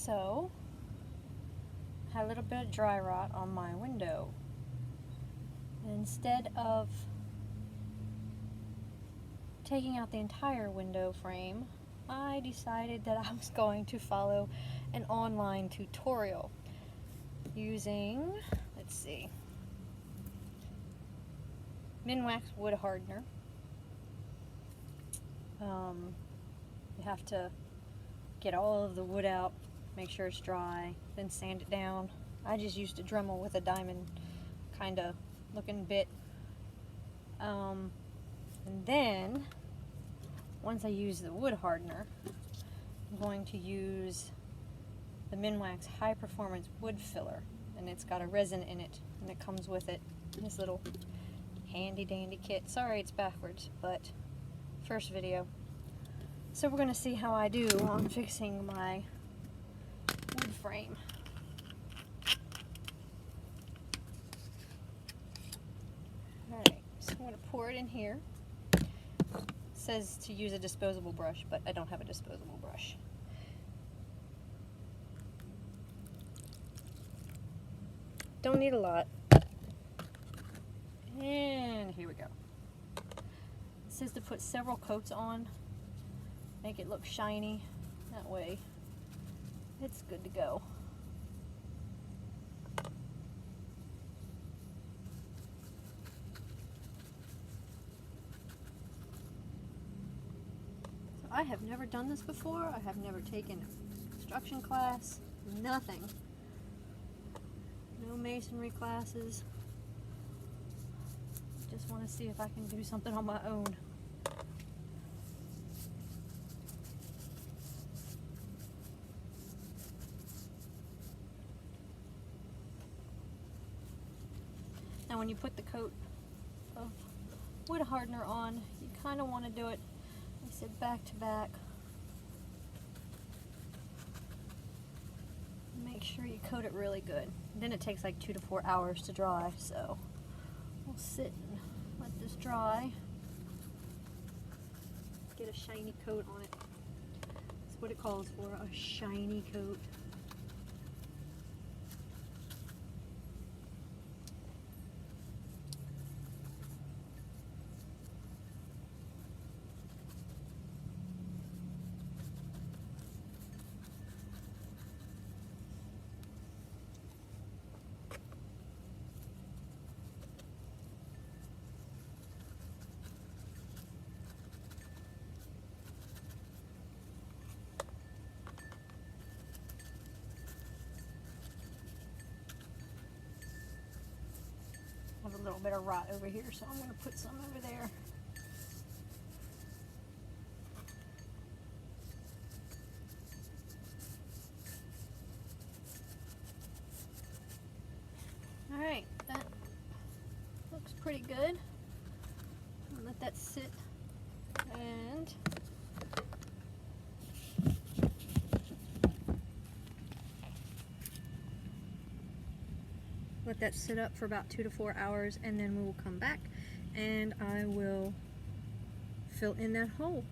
So, I had a little bit of dry rot on my window. And instead of taking out the entire window frame, I decided that I was going to follow an online tutorial using, let's see, Minwax wood hardener. You have to get all of the wood out, make sure it's dry, then sand it down. I just used a Dremel with a diamond kind of looking bit. And then, once I use the wood hardener, I'm going to use the Minwax High Performance Wood Filler. And it's got a resin in it, and it comes with it in this little handy dandy kit. Sorry it's backwards, but first video. So we're going to see how I do on fixing my wood frame. Alright, so I'm going to pour it in here. It says to use a disposable brush, but I don't have a disposable brush. Don't need a lot. And here we go. It says to put several coats on, make it look shiny. That way it's good to go. So I have never done this before. I have never taken a construction class, nothing. No masonry classes. Just want to see if I can do something on my own. Now when you put the coat of wood hardener on, you kind of want to do it, like I said, back to back. Make sure you coat it really good. Then it takes like 2 to 4 hours to dry, so we'll sit and let this dry. Get a shiny coat on it. That's what it calls for, a shiny coat. I have a little bit of rot over here, so I'm going to put some over there. Alright, that looks pretty good. I'll let that sit and let that sit up for about 2 to 4 hours, and then we will come back and I will fill in that hole.